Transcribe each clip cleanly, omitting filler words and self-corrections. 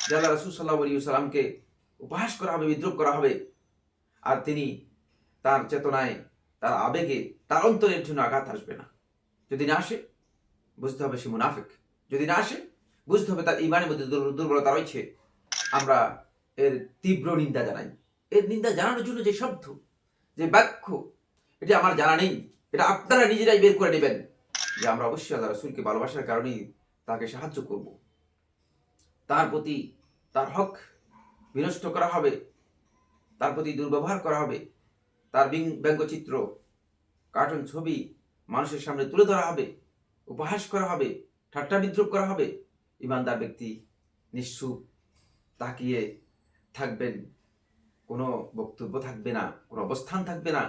যে আল্লাহ রাসূল সাল্লাল্লাহু আলাইহি ওয়াসাল্লামকে উপহাস করা হবে, বিদ্রূপ করা হবে, আর তিনি তার চেতনায়, তার আবেগে, তার অন্তরের জন্য আঘাত আসবে না। যদি না আসে, বুঝতে হবে সে মুনাফিক। যদি না আসে, বুঝতে হবে তার ঈমানের মধ্যে দুর্বলতা রয়েছে। আমরা এর তীব্র নিন্দা জানাই। এর নিন্দা জানানোর জন্য যে শব্দ, যে বাক্য, এটা আমার জানা নেই। এটা আপনারা নিজেরাই বের করে নেবেন যে আমরা অবশ্যই আল্লাহ রাসূলকে ভালোবাসার কারণেই তাকে সাহায্য করব। তার প্রতি তার হক বিনষ্ট করা হবে, তার প্রতি দুর্ব্যবহার করা হবে, তার ব্যঙ্গচিত্র, কার্টুন ছবি মানুষের সামনে তুলে ধরা হবে, উপহাস করা হবে, ঠাট্টা বিদ্রূপ করা হবে। ইমানদার ব্যক্তি নিশ্চুপ তাকিয়ে থাকবেন, কোনো বক্তব্য থাকবে না, কোনো অবস্থান থাকবে না।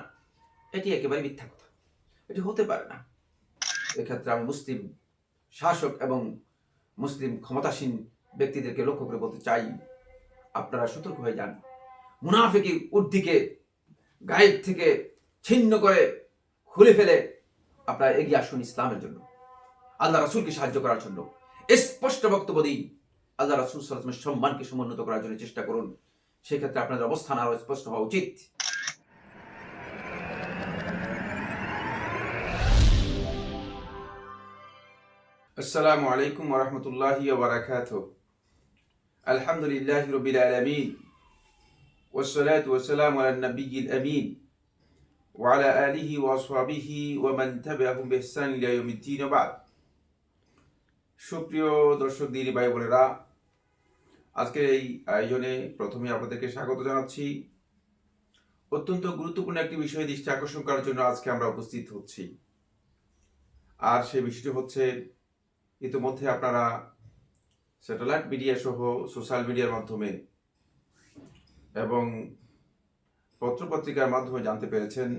এটি একেবারে মিথ্যা কথা, এটি হতে পারে না। এক্ষেত্রে আমি মুসলিম শাসক এবং মুসলিম ক্ষমতাসীন ব্যক্তিদেরকে লক্ষ্য করে বলতে চাই, আপনারা সতর্ক হয়ে যান। মুনাফিকি উর্দিকে গায়েব থেকে ছিন্ন করে খুলে ফেলে আপনারা এগিয়ে আসুন ইসলামের জন্য, আল্লাহ রাসূলকে সাহায্য করার জন্য। স্পষ্ট বক্তব্য দিন, আল্লাহ রাসূল সাল্লাল্লাহু আলাইহি ওয়াসাল্লামের সম্মানকে সমুন্নত করার জন্য চেষ্টা করুন। সেক্ষেত্রে আপনাদের অবস্থান আরো স্পষ্ট হওয়া উচিত। আসসালামু আলাইকুম ওয়া রাহমাতুল্লাহি ওয়া বারাকাতুহু। আলহামদুলিল্লাহি রাব্বিল আলামিন ওয়াসসালাতু ওয়াসসালামু আলান নাবিয়্যিল আমিন ওয়া আলা আলিহি ওয়া আসহাবিহি ওয়া মান তাবিআহুম বিইহসান ইলা ইয়াউমিদ্দিন ওয়া বা'দ। সুপ্রিয় দর্শক দিনী ভাই বোনেরা, আজকের এই আয়োজনে প্রথমে আপনাদেরকে স্বাগত জানাচ্ছি। অত্যন্ত গুরুত্বপূর্ণ একটি বিষয়ে দৃষ্টি আকর্ষণ করার জন্য আজকে আমরা উপস্থিত হচ্ছি। আর সেই বিষয়টি হচ্ছে, ইতিমধ্যে আপনারা স্যাটেলাইট মিডিয়া সহ সোশ্যাল মিডিয়ার মাধ্যমে এবং পত্রপত্রিকার মাধ্যমে জানতে পেরেছেন,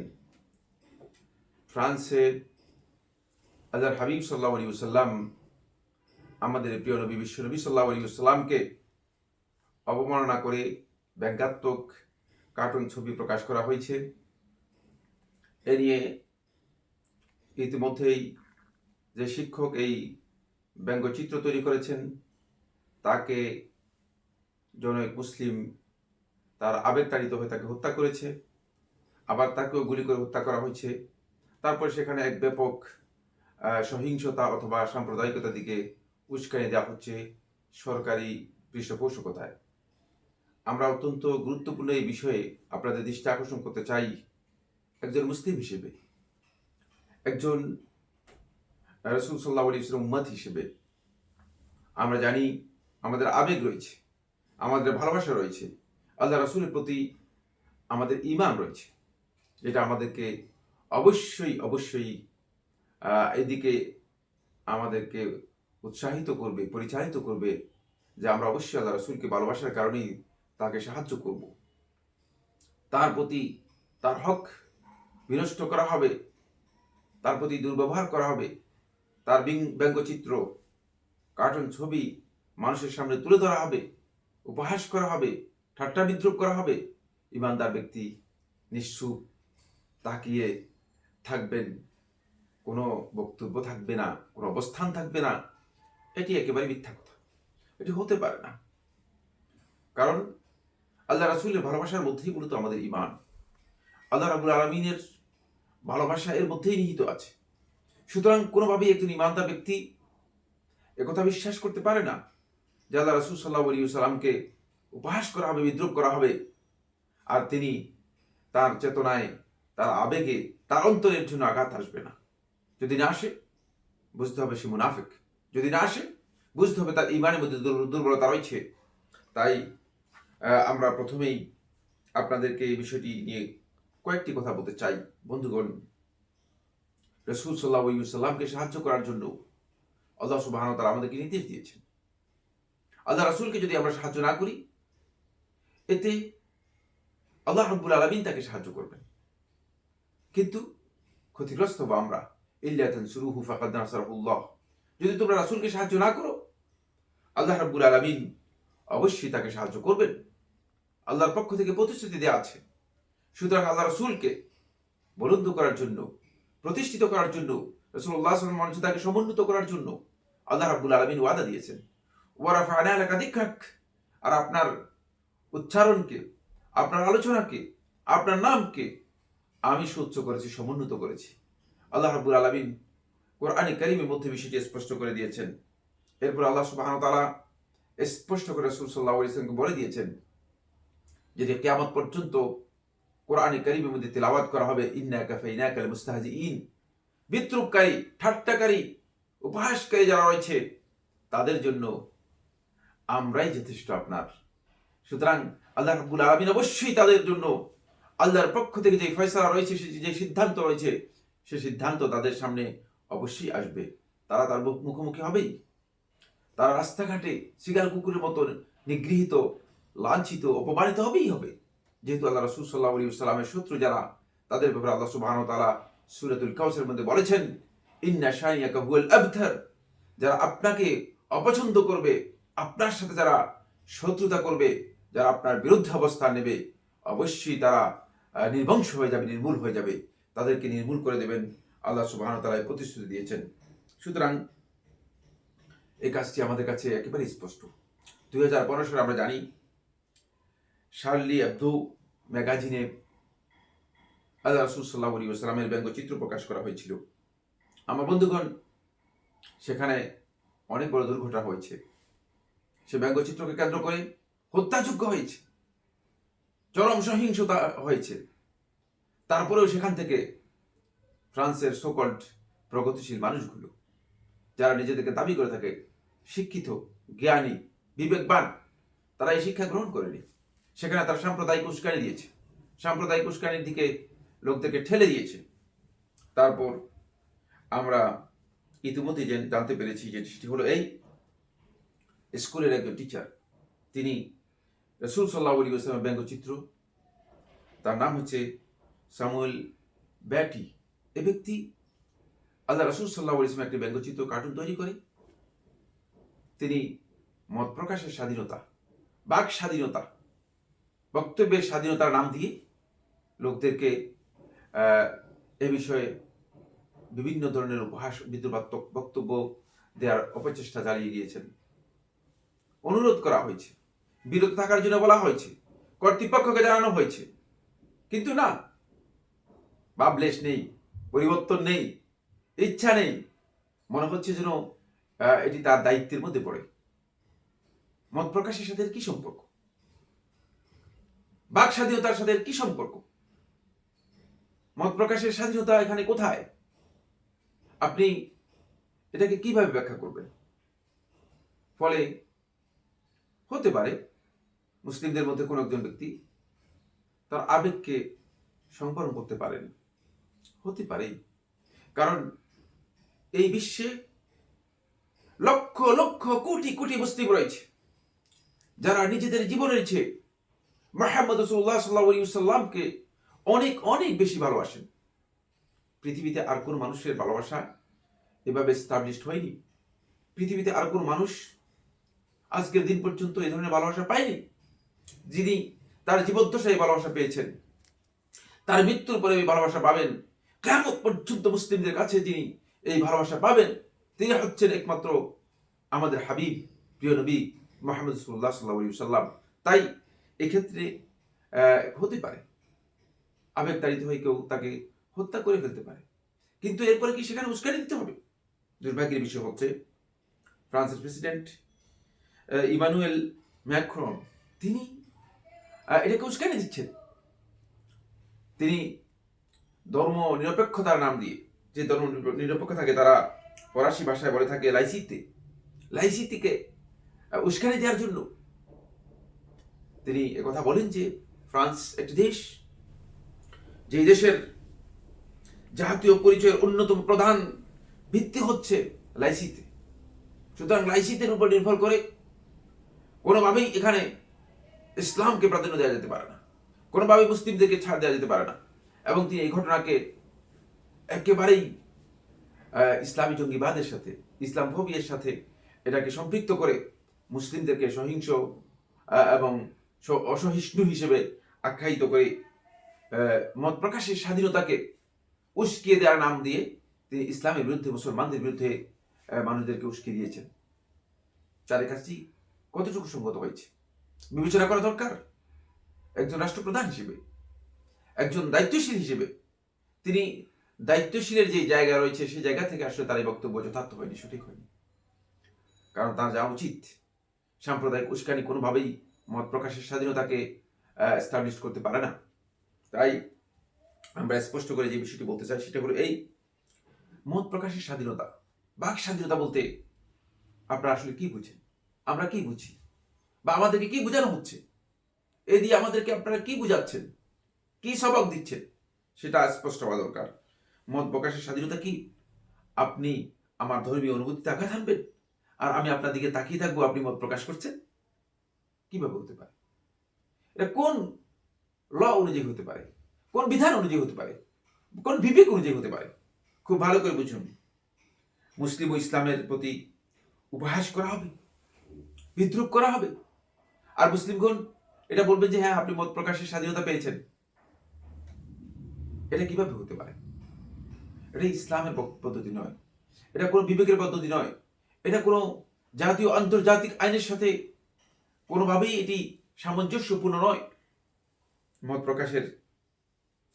ফ্রান্সে আল্লাহর হাবিব সাল্লাল্লাহু আলাইহি ওয়াসাল্লাম, আমাদের প্রিয় নবী বিশ্বনবী সাল্লাল্লাহু আলাইহি ওয়াসাল্লামকে অবমাননা করে ব্যঙ্গাত্মক কার্টুন ছবি প্রকাশ করা হয়েছে। এ নিয়ে ইতিমধ্যেই যে শিক্ষক এই ব্যঙ্গচিত্র তৈরি করেছেন, তাকে জনৈক মুসলিম তার আবেগতাড়িত হয়ে তাকে হত্যা করেছে, আবার তাকেও গুলি করে হত্যা করা হয়েছে। তারপর সেখানে এক ব্যাপক সহিংসতা অথবা সাম্প্রদায়িকতার দিকে উস্কানি দেওয়া হচ্ছে সরকারি পৃষ্ঠপোষকতায়। আমরা অত্যন্ত গুরুত্বপূর্ণ এই বিষয়ে আপনাদের দৃষ্টি আকর্ষণ করতে চাই। একজন মুসলিম হিসেবে, একজন রাসূল সাল্লাল্লাহু আলাইহি ওয়াসাল্লাম উম্মত হিসেবে আমরা জানি আমাদের আবেগ রয়েছে, আমাদের ভালোবাসা রয়েছে, আল্লাহ রাসূলের প্রতি আমাদের ঈমান রয়েছে, যেটা আমাদেরকে অবশ্যই এদিকে আমাদেরকে উৎসাহিত করবে, পরিচালিত করবে যে আমরা অবশ্যই আল্লাহ রাসূলকে ভালোবাসার কারণেই তাকে সাহায্য করব। তার প্রতি তার হক বিনষ্ট করা হবে, তার প্রতি দুর্ব্যবহার করা হবে, তার ব্যঙ্গচিত্র, কার্টুন ছবি মানুষের সামনে তুলে ধরা হবে, উপহাস করা হবে, ঠাট্টা বিদ্রূপ করা হবে। ইমানদার ব্যক্তি নিশ্চুপ তাকিয়ে থাকবেন, কোনো বক্তব্য থাকবে না, কোনো অবস্থান থাকবে না। এটি একেবারে মিথ্যা কথা, এটি হতে পারে না। কারণ আল্লাহ রাসূলের ভালোবাসার মধ্যেই মূলত আমাদের ঈমান। আল্লাহ রাব্বুল আলামিনের ভালোবাসা এর মধ্যেই নিহিত আছে। সুতরাং কোনোভাবেই একজন ঈমানদার ব্যক্তি একথা বিশ্বাস করতে পারে না যে আল্লাহ রাসূল সাল্লাল্লাহু আলাইহি ওয়াসাল্লামকে উপহাস করা হবে, বিদ্রূপ করা হবে, আর তিনি তার চেতনায়, তার আবেগে, তার অন্তরের জন্য আঘাত আসবে না। যদি না আসে, বুঝতে হবে সে মুনাফিক। যদি না আসে, বুঝতে হবে তার ঈমানের মধ্যে দুর্বলতা রয়েছে। তাই আমরা প্রথমেই আপনাদেরকে এই বিষয়টি নিয়ে কয়েকটি কথা বলতে চাই। বন্ধুগণ, রাসূল সাল্লাল্লাহু আলাইহি ওয়াসাল্লামকে সাহায্য করার জন্য আল্লাহ সুবহানাহু ওয়া তাআলা আমাদেরকে নির্দেশ দিয়েছেন। আল্লাহ রাসূলকে যদি আমরা সাহায্য না করি, এতে আল্লাহ রাব্বুল আলামিন তাকে সাহায্য করবেন। কিন্তু ক্ষতিগ্রস্ত হব আমরা। ইল্লা তানসুরুহু ফাকাদ নাসারাহুল্লাহ। যদি তোমরা রাসূলকে সাহায্য না করো, আল্লাহ রাব্বুল আলামিন অবশ্যই তাকে সাহায্য করবেন। আল্লাহর পক্ষ থেকে প্রতিশ্রুতি দেওয়া আছে। সুতরাং আল্লাহ রাসূলকে বুলন্দ করার জন্য, প্রতিষ্ঠিত করার জন্য, রাসূলুল্লাহ সাল্লাল্লাহু আলাইহি ওয়াসাল্লাম মর্যাদাকে সমুন্নত করার জন্য আল্লাহ রাব্বুল আলামিন ওয়াদা দিয়েছেন। ওয়া রাফা'না লাকা যিকরাক। আর আপনার উচ্চারণকে, আপনার আলোচনাকে, আপনার নামকে আমি সহ্য করেছি, সমুন্নত করেছি। আল্লাহ রাব্বুল আলামিন কোরআনে কারীমের মধ্যে বিষয়টি স্পষ্ট করে দিয়েছেন। এরপর আল্লাহ সুবহানাহু ওয়া তাআলা স্পষ্ট করে রাসূল সাল্লাল্লাহু আলাইহি ওয়াসাল্লামকে বলে দিয়েছেন যে কিয়ামত পর্যন্ত কোরআনে কারীমের মধ্যে তিলাওয়াত করা হবে ইন্না কাফাইনাকাল মুস্তাহজিইন। বিদ্রূপকারী, ঠাট্টাকারী, উপহাসকারী যারা রয়েছে তাদের জন্য আমরাই যথেষ্ট আপনার। সুতরাং আল্লাহ রাব্বুল আলামিন অবশ্যই তাদের জন্য আল্লাহর পক্ষ থেকে যে ফয়সালা রয়েছে, যে সিদ্ধান্ত রয়েছে, সে সিদ্ধান্ত তাদের সামনে অবশ্যই আসবে। তারা তার মুখোমুখি হবেই। তারা রাস্তাঘাটে শিগাল কুকুরের মতো নিগৃহীত, লাঞ্ছিত, অপমানিত হবেই হবে। যেহেতু আল্লাহ রাসূল সাল্লাল্লাহু আলাইহি ওয়াসাল্লামের শত্রু যারা, তাদের ব্যাপারে আল্লাহ সুবহানাহু ওয়া তাআলা সূরাতুল কাউসারের মধ্যে বলেছেন ইন্না শানিয়াকা হুয়াল আবতার। যারা আপনাকে অপছন্দ করবে, আপনার সাথে যারা শত্রুতা করবে, যারা আপনার বিরুদ্ধে অবস্থান নেবে, অবশ্যই তারা নির্বংশ হয়ে যাবে, নির্মূল হয়ে যাবে। তাদেরকে নির্মূল করে দেবেন আল্লাহ সুবহানাহু ওয়া তাআলা প্রতিশ্রুতি দিয়েছেন। সুতরাং এই কাজটি আমাদের কাছে একেবারে স্পষ্ট। 2015 সালে আমরা জানি শার্লি এবদো ম্যাগাজিনে আল্লাহ রাসূল সাল্লাল্লাহু আলাইহি ওয়াসাল্লামের ব্যঙ্গচিত্র প্রকাশ করা হয়েছিল। আমার বন্ধুগণ, সেখানে অনেক বড় দুর্ঘটনা হয়েছে। সে ব্যঙ্গচিত্রকে কেন্দ্র করে হত্যাযজ্ঞ হয়েছে, চরম সহিংসতা হয়েছে। তারপরেও সেখান থেকে ফ্রান্সের সোকল্ড প্রগতিশীল মানুষগুলো, যারা নিজেদেরকে দাবি করে থাকে শিক্ষিত, জ্ঞানী, বিবেকবান, তারা এই শিক্ষা গ্রহণ করেনি। সেখানে তারা সাম্প্রদায়িক উস্কানি দিয়েছে, সাম্প্রদায়িক উস্কানির দিকে লোকদেরকে ঠেলে দিয়েছে। তারপর আমরা ইতিমধ্যে জানতে পেরেছি যে সেটি হলো এই স্কুলের একজন টিচার, তিনি রাসূল সাল্লাল্লাহু আলাইহি ওয়াসাল্লামের ব্যঙ্গচিত্র, তার নাম হচ্ছে স্যামুয়েল ব্যাটি। এ ব্যক্তি আল্লাহ রাসূল সাল্লাল্লাহু আলাইহি ওয়াসাল্লামের একটি ব্যঙ্গচিত্র কার্টুন তৈরি করে তিনি মত প্রকাশের স্বাধীনতা, বাক স্বাধীনতা, বক্তব্যের স্বাধীনতার নাম দিয়ে লোকদেরকে এ বিষয়ে বিভিন্ন ধরনের উপহাস, বিদ্রুপাত্মক বক্তব্য দেওয়ার অপচেষ্টা চালিয়ে গিয়েছেন। অনুরোধ করা হয়েছে, বিরত থাকার জন্য বলা হয়েছে, কর্তৃপক্ষকে জানানো হয়েছে, কিন্তু না, ভাবলেশ নেই, পরিবর্তন নেই, ইচ্ছা নেই। মনে হচ্ছে যেন এটি তার দায়িত্বের মধ্যে পড়ে। মত প্রকাশের সাথে কি সম্পর্ক? বাক স্বাধীনতার সাথে কি সম্পর্ক? মত প্রকাশের স্বাধীনতা এখানে কোথায়? আপনি এটাকে কিভাবে ব্যাখ্যা করবেন? ফলে হতে পারে মুসলিমদের মধ্যে কোনো একজন ব্যক্তি তার আবেগকে সংবরণ করতে পারেন, হতে পারে। কারণ এই বিশ্বে লক্ষ লক্ষ কোটি কোটি মুসলিম রয়েছে যারা নিজেদের জীবনের চেয়ে মুহাম্মদ রাসূলুল্লাহ সাল্লাল্লাহু আলাইহি ওয়াসাল্লামকে অনেক অনেক বেশি ভালোবাসেন। পৃথিবীতে আর কোন মানুষের ভালোবাসা এভাবে এস্টাবলিশড হয়নি। পৃথিবীতে আর কোন মানুষ আজকের দিন পর্যন্ত এই ধরনের ভালোবাসা পায়নি। যিনি তার জীবদ্দশায় এই ভালোবাসা পেয়েছেন, তার মৃত্যুর পরে এই ভালোবাসা পাবেন, কিয়ামত পর্যন্ত মুসলিমদের কাছে যিনি এই ভালোবাসা পাবেন, তিনি হচ্ছেন একমাত্র আমাদের হাবিব, প্রিয় নবী মুহাম্মদ রাসূলুল্লাহ সাল্লাল্লাহু আলাইহি ওয়াসাল্লাম। তাই এক্ষেত্রে হতে পারে আবেগতাড়িত হয়ে কেউ তাকে হত্যা করে ফেলতে পারে, কিন্তু এরপরে কি সেখানে উস্কানি দিতে হবে? দুর্ভাগ্যের বিষয় হচ্ছে ফ্রান্সের প্রেসিডেন্ট ইমানুয়েল ম্যাক্রন, তিনি এটাকে উস্কানি দিচ্ছেন। তিনি ধর্ম নিরপেক্ষতার নাম দিয়ে, যে ধর্ম নিরপেক্ষতাকে তারা ফরাসি ভাষায় বলে থাকে লাইসিটিকে উস্কানি দেওয়ার জন্য তিনি একথা বলেন যে ফ্রান্স একটি দেশ, যে দেশের জাতীয় পরিচয়ের অন্যতম প্রধান ভিত্তি হচ্ছে লাইসিতে। সুতরাং লাইসিতের উপর নির্ভর করে কোনোভাবেই এখানে ইসলামকে প্রাধান্য দেওয়া যেতে পারে না, কোনোভাবেই মুসলিমদেরকে ছাড় দেওয়া যেতে পারে না। এবং তিনি এই ঘটনাকে একেবারেই ইসলামী জঙ্গিবাদের সাথে, ইসলাম ফোবিয়ার সাথে এটাকে সম্পৃক্ত করে মুসলিমদেরকে সহিংস এবং অসহিষ্ণু হিসেবে আখ্যায়িত করে মত প্রকাশের স্বাধীনতাকে উস্কিয়ে দেওয়ার নাম দিয়ে তিনি ইসলামের বিরুদ্ধে, মুসলমানদের বিরুদ্ধে মানুষদেরকে উস্কিয়ে দিয়েছেন। তার কাজটি কতটুকু সঙ্গত হয়েছে? বিবেচনা করা দরকার। একজন রাষ্ট্রপ্রধান হিসেবে, একজন দায়িত্বশীল হিসেবে তিনি দায়িত্বশীলের যে জায়গা রয়েছে সেই জায়গা থেকে আসলে তার এই বক্তব্য যথার্থ হয়নি, সঠিক হয়নি। কারণ তার যাওয়া উচিত সাম্প্রদায়িক উস্কানি কোনোভাবেই মত প্রকাশের স্বাধীনতাকে এস্টাবলিশ করতে পারে না। তাই আমরা স্পষ্ট করে যে বিষয়টি বলতে চাই সেটা হলো এই, মত প্রকাশের স্বাধীনতা, বাক স্বাধীনতা বলতে আপনারা আসলে কি বুঝেন, আমরা কি বুঝি, বা আমাদেরকে কি বোঝানো হচ্ছে, এই দিয়ে আমাদেরকে আপনারা কি বুঝাচ্ছেন, কি সবক দিচ্ছেন, সেটা স্পষ্ট হওয়া দরকার। মত প্রকাশের স্বাধীনতা কি আপনি আমার ধর্মীয় অনুভূতিতে আঘাত আনবেন আর আমি আপনার দিকে তাকিয়ে থাকবো আপনি মত প্রকাশ করছেন? কিভাবে হতে পারে? এটা কোন ল অনুযায়ী হতে পারে, কোন বিধান অনুযায়ী হতে পারে, কোন বিবেক অনুযায়ী হতে পারে? খুব ভালো করে বুঝুন। মুসলিম ও ইসলামের প্রতি উপহাস করা হবে, বিদ্রুপ করা হবে, আর মুসলিমগণ এটা বলবেন যে হ্যাঁ আপনি মত প্রকাশের স্বাধীনতা পেয়েছেন। এটা কিভাবে হতে পারে? এটা ইসলামের পদ্ধতি নয়, এটা কোনো বিবেকের পদ্ধতি নয়, এটা কোনো জাতীয় আন্তর্জাতিক আইনের সাথে কোনোভাবেই এটি সামঞ্জস্যপূর্ণ নয়। মত প্রকাশের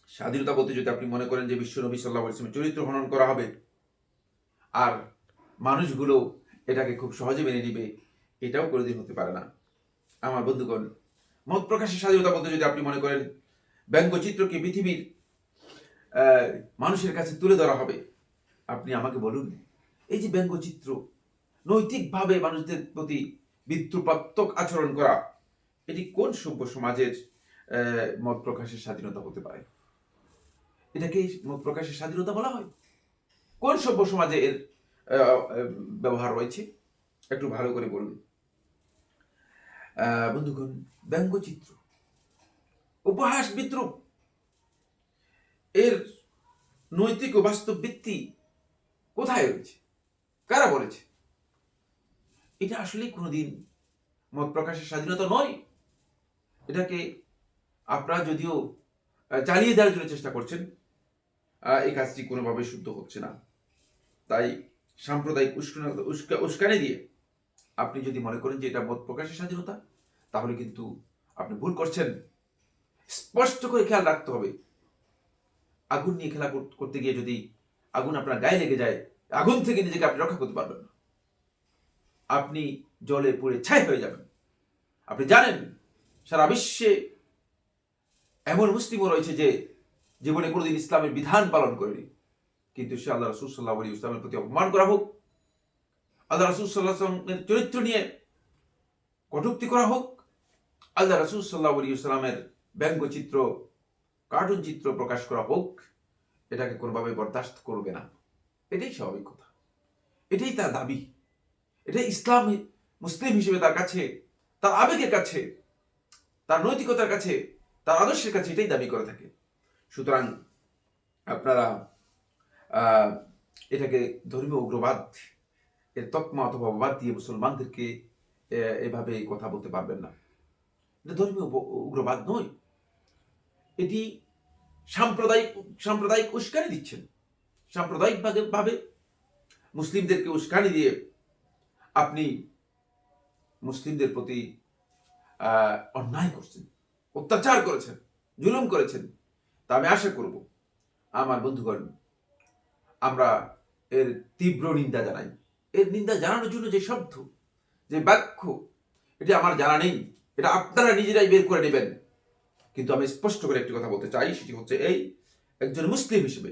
স্বাধীনতা বলতে যদি আপনি মনে করেন যে বিশ্ব নবী সাল্লাল্লাহু আলাইহি ওয়াসাল্লামের চরিত্র হনন করা হবে আর মানুষগুলো এটাকে খুব সহজে মেনে নিবে, এটাও কোনোদিন হতে পারে না। আমার বন্ধুগণ, মত প্রকাশের স্বাধীনতা বলতে যদি আপনি মনে করেন ব্যঙ্গচিত্রকে পৃথিবীর মানুষের কাছে তুলে ধরা হবে, আপনি আমাকে বলুন এই যে ব্যঙ্গচিত্র নৈতিকভাবে মানুষদের প্রতি বিদ্রুপাত্মক আচরণ করা, এটি কোন সভ্য সমাজের মত প্রকাশের স্বাধীনতা হতে পারে? এটাকে মত প্রকাশের স্বাধীনতা বলা হয়? কোন সভ্য সমাজে এর ব্যবহার রয়েছে? একটু ভালো করে বলুন। বন্ধুগণ, ব্যঙ্গচিত্র, উপহাস, বিদ্রুপ, এর নৈতিক ও বাস্তব ভিত্তি কোথায় রয়েছে? কারা বলেছে? এটা আসলেই কোনোদিন মত প্রকাশের স্বাধীনতা নয়। এটাকে আপনারা যদিও চালিয়ে দেওয়ার জন্য চেষ্টা করছেন, এই কাজটি কোনোভাবে শুদ্ধ হচ্ছে না। তাই সাম্প্রদায়িক উস্কানি দিয়ে আপনি যদি মনে করেন যে এটা মত প্রকাশের স্বাধীনতা, তাহলে কিন্তু আপনি ভুল করছেন। স্পষ্ট করে খেয়াল রাখতে হবে, আগুন নিয়ে খেলা করতে গিয়ে যদি আগুন আপনার গায়ে লেগে যায়, আগুন থেকে নিজেকে আপনি রক্ষা করতে পারবেন না, আপনি জলে পুড়ে ছাই হয়ে যাবেন। আপনি জানেন সারা বিশ্বে এমন মুসলিমও রয়েছে যে জীবনে কোনোদিন ইসলামের বিধান পালন করেনি, কিন্তু সে আল্লাহ রাসূল সাল্লাল্লাহু আলাইহি ওয়াসাল্লামের প্রতি অপমান করা হোক, আল্লাহ রাসূল সাল্লাল্লাহু আলাইহি ওয়াসাল্লামের চরিত্র নিয়ে কটূক্তি করা হোক, আল্লাহ রাসূল সাল্লাল্লাহু আলাইহি ওয়াসাল্লামের ব্যঙ্গচিত্র, কার্টুন চিত্র প্রকাশ করা হোক, এটাকে কোনোভাবে বরদাস্ত করবে না। এটাই স্বাভাবিক কথা, এটাই তার দাবি, এটাই ইসলাম মুসলিম হিসেবে তার কাছে, তার আবেগের কাছে, তার নৈতিকতার কাছে, তার আদর্শের কাছে এটাই দাবি করে থাকে। সুতরাং আপনারা এটাকে ধর্মীয় উগ্রবাদ এর তকমা অথবা বাদ দিয়ে মুসলমানদেরকে এভাবে কথা বলতে পারবেন না। এটা ধর্মীয় উগ্রবাদ নয়, এটি সাম্প্রদায়িক উস্কানি দিচ্ছেন। সাম্প্রদায়িক ভাবে মুসলিমদেরকে উস্কানি দিয়ে আপনি মুসলিমদের প্রতি অন্যায় করছেন, অত্যাচার করেছেন, জুলুম করেছেন। তা আমি আশা করব আমার বন্ধুগণ, আমরা এর তীব্র নিন্দা জানাই। এর নিন্দা জানানোর জন্য যে শব্দ, যে বাক্য, এটি আমার জানা নেই, এটা আপনারা নিজেরাই বের করে নেবেন। কিন্তু আমি স্পষ্ট করে একটি কথা বলতে চাই, সেটি হচ্ছে এই, একজন মুসলিম হিসেবে,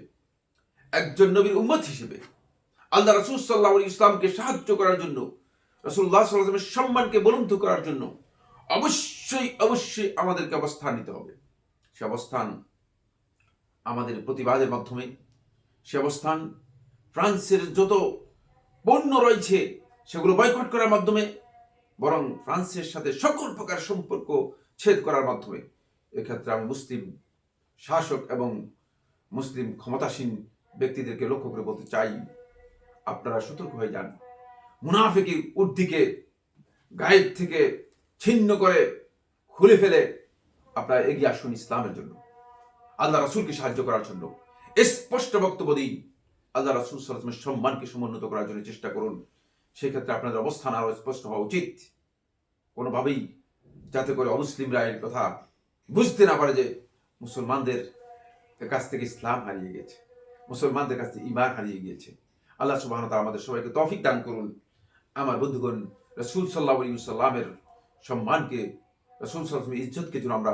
একজন নবীর উম্মত হিসেবে, আল্লাহ রাসূল সাল্লাল্লাহু আলাইহি ইসলামকে সাহায্য করার জন্য, রাসূলুল্লাহ সাল্লাল্লাহু আলাইহি ওয়াসাল্লামের সম্মানকে বুলন্দ করার জন্য অবশ্যই আমাদেরকে অবস্থান নিতে হবে। সে অবস্থান আমাদের প্রতিবাদের মাধ্যমে, সে অবস্থান ফ্রান্সের যত পণ্য রয়েছে সেগুলো বয়কট করার মাধ্যমে, বরং ফ্রান্সের সাথে সকল প্রকার সম্পর্ক ছেদ করার মাধ্যমে। এক্ষেত্রে আমি মুসলিম শাসক এবং মুসলিম ক্ষমতাসীন ব্যক্তিদেরকে লক্ষ্য করে বলতে চাই, আপনারা সতর্ক হয়ে যান। মুনাফিকের উর্দিকে গায়েব থেকে ছিন্ন করে খুলে ফেলে আপনারা এগিয়ে আসুন ইসলামের জন্য, আল্লাহ রাসূলকে সাহায্য করার জন্য। স্পষ্ট বক্তব্য দিন, আল্লাহ রাসূল সাল্লাল্লাহু আলাইহি ওয়াসাল্লামের সম্মানকে সমুন্নত করার জন্য চেষ্টা করুন। সেক্ষেত্রে আপনাদের অবস্থান আরো স্পষ্ট হওয়া উচিত। কোনোভাবেই যাতে করে অমুসলিমরা এর কথা বুঝতে না পারে যে মুসলমানদের কাছ থেকে ইসলাম হারিয়ে গেছে, মুসলমানদের কাছ থেকে ঈমান হারিয়ে গিয়েছে। আল্লাহ সুবহানাহু ওয়া তাআলা আমাদের সবাইকে তৌফিক দান করুন। আমার বন্ধুগণ, রাসূল সাল্লাল্লাহু আলাইহি ওয়াসাল্লামের সম্মানকে, রাসূল সাল্লাল্লাহু আলাইহি ওয়াসাল্লামের ইজ্জতকে যেন আমরা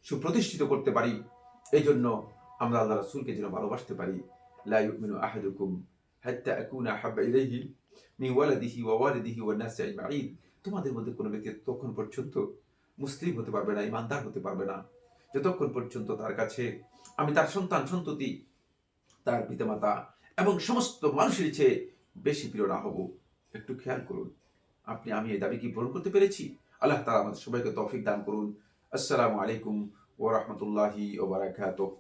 সুপ্রতিষ্ঠিত করতে পারি, এই জন্য আমরা আল্লাহ রাসূলকে যেন ভালোবাসতে পারি। লা ইউমিনু আহাদুকুম হাত্তা আকুনা আহাব্বা ইলাইহি মিন ওয়ালাদিহি ওয়া ওয়ালিদিহি ওয়ান নাসি আজমাইন। তোমাদের মধ্যে কোনো ব্যক্তি ততক্ষণ পর্যন্ত মুসলিম হতে পারবে না, ঈমানদার হতে পারবে না, যতক্ষণ পর্যন্ত তার কাছে আমি তার সন্তান সন্ততি, তার পিতামাতা এবং সমস্ত মানুষের চেয়ে বেশি প্রিয় না হব। একটু খেয়াল করুন, আমি এই দাবি কি পূরণ করতে পেরেছি? আল্লাহ তাআলা আমাদের সবাইকে তৌফিক দান করুন। আসসালামু আলাইকুম ওয়া রাহমাতুল্লাহি ওয়া বারাকাতুহু।